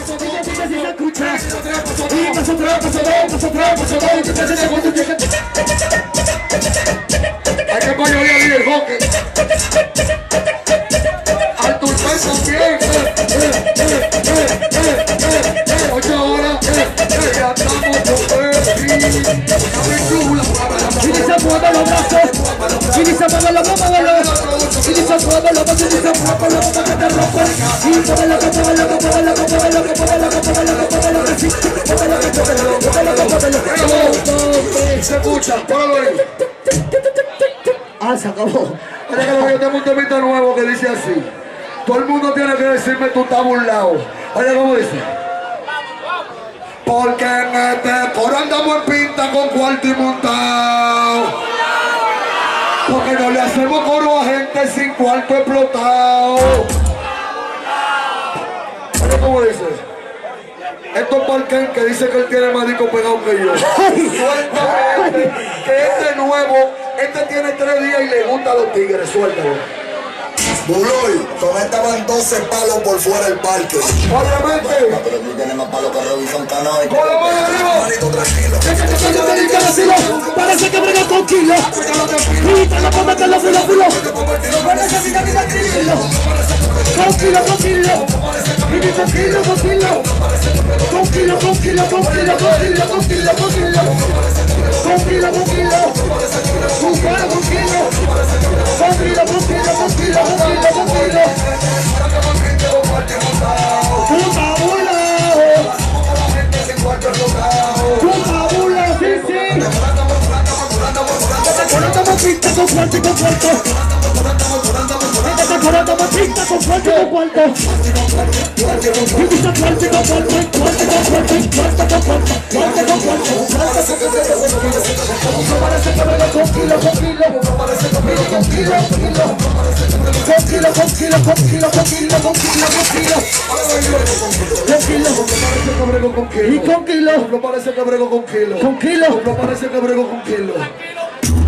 Si se escucha. Y paso atrás, y que se cuando llega. Hay que coño ir el hockey. Al turpén también. 8 horas. Ya estamos Y se mueve los brazos. Y se mueve los brazos. Y se mueve los brazos. Y se mueve los brazos que te rompen. Y mueve lo que mueve lo que mueve lo que mueve lo que mueve lo que mueve lo que mueve lo que sí. Se escucha, ponlo ahí. Ah, se acabó. Oye, que yo tengo un temita nuevo que dice así. Todo el mundo tiene que decirme tú estás burlado. Oye, ¿cómo dice? Porque en este coro andamos en pinta con cuarto y montado. Porque no le hacemos coro a gente sin cuarto explotado. Oye, ¿cómo dice? Esto es Parken que dice que él tiene más disco pegado que yo. Suéltame que este nuevo, este tiene 3 días y le gusta a los tigres, suéltalo. Buloy, con esta van 12 palos por fuera del parque. Obviamente. Pero tú tienes más palos que Robinson Canoy. Con la mano arriba. Manito tranquilo. Parece que brega con kilo. Grita la pomba de los filos. Parece que brega tranquilo. Con kilo. Grita kilo. Con kilo.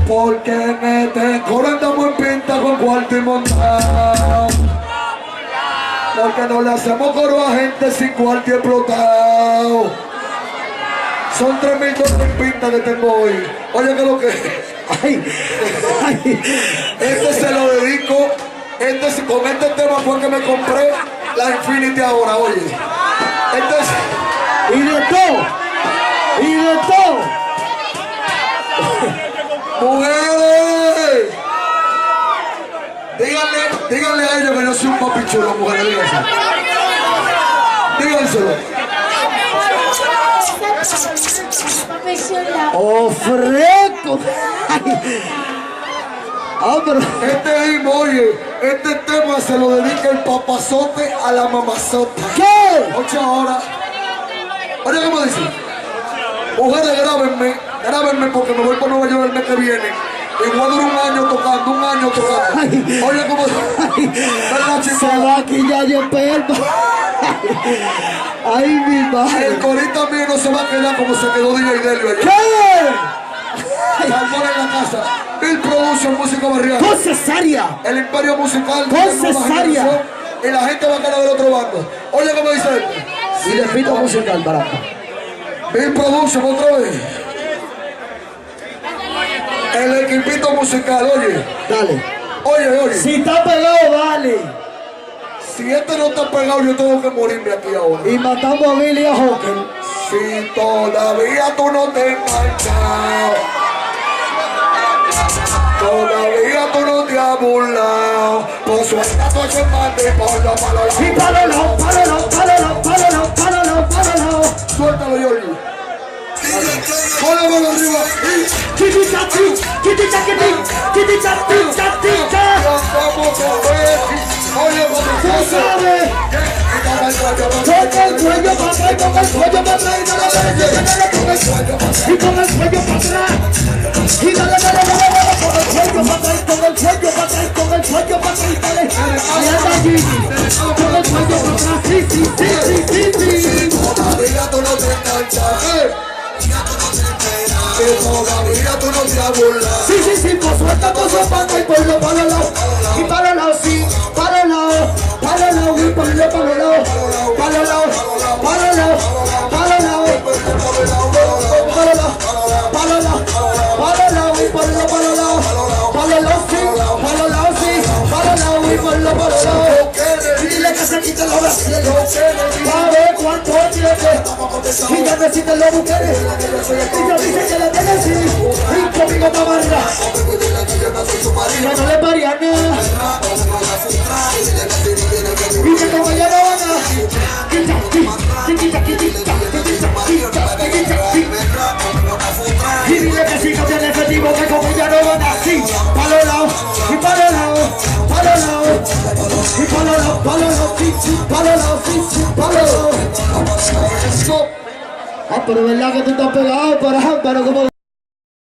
Porque en este coro andamos en pinta con cuarto y montado. Porque no le hacemos coro a gente sin cuarto y explotado. Son 3.000 dólares en pinta que tengo hoy. Oye, que lo que. Este se lo dedico. Con este tema fue que me compré la Infinity ahora, oye. Y de todo. ¡Mujeres! Díganle a ellos que yo soy un papi chulo, mujeres, díganselo. ¡Oh, fresco! Pero... Este tema se lo dedica el papazote a la mamazota. ¿Qué? 8 horas. Oye, ¿cómo dice? Mujeres, grábenme porque me voy para Nueva York el mes que viene. Y voy a durar un año tocando. Oye, ¿cómo dice? Se va aquí ya yo perro. Ay, mi madre. El corista mío no se va a quedar como se quedó DJ Delio allá. ¿Qué? Salmón en la casa. Bill Production, música barrial. Con cesárea. El imperio musical. Con cesárea. Y la gente va a quedar del otro bando. Oye, ¿cómo dice él? Y le pito musical, barato. Bill Production, otra vez. El equipito musical, oye. Dale. Oye. Si está pegado, dale. Si este no está pegado, yo tengo que morirme aquí ahora. Y matamos a Billy y a Hawker. Si todavía tú no te has marchado, todavía tú no te has burlado, pues suelta tu chemante y ponlo para los lados. Y páralo. Suéltalo, Jordi. Ponle mano arriba. Oye, tú sabes. Con el cuello para atrás y con el cuello para atrás y con el cuello para atrás. Y dale, con el cuello para atrás, con el cuello para atrás, con el cuello para atrás, dale. Ahí anda Gigi, con el cuello para atrás, sí. Todavía tú no te enganchas, todavía tú no te has burlado. Sí, pues suelta tu zapato y ponlo para el lado. Y para el lado, sí, para el lado, y ponlo para el lado, para el lado. palo lado, palo lado, palo lado, palo lado, palo lado y palo lado, palo lado sí, palo lado sí, palo lado y palo lado. Y dile que se quiten los brasileños, a ver cuánto tiene, y ya necesitan los mujeres, y ya dice que la tiene así, y conmigo para barra, y no le paría nada, y que como ya no van a, y dile que sí, que tiene efectivo, que como ya no van así, palo lado, y palo lado, palo lado, y palo lado, sí, palo lado, sí, palo lado. Ah, pero verdad que tú estás pegado, pero como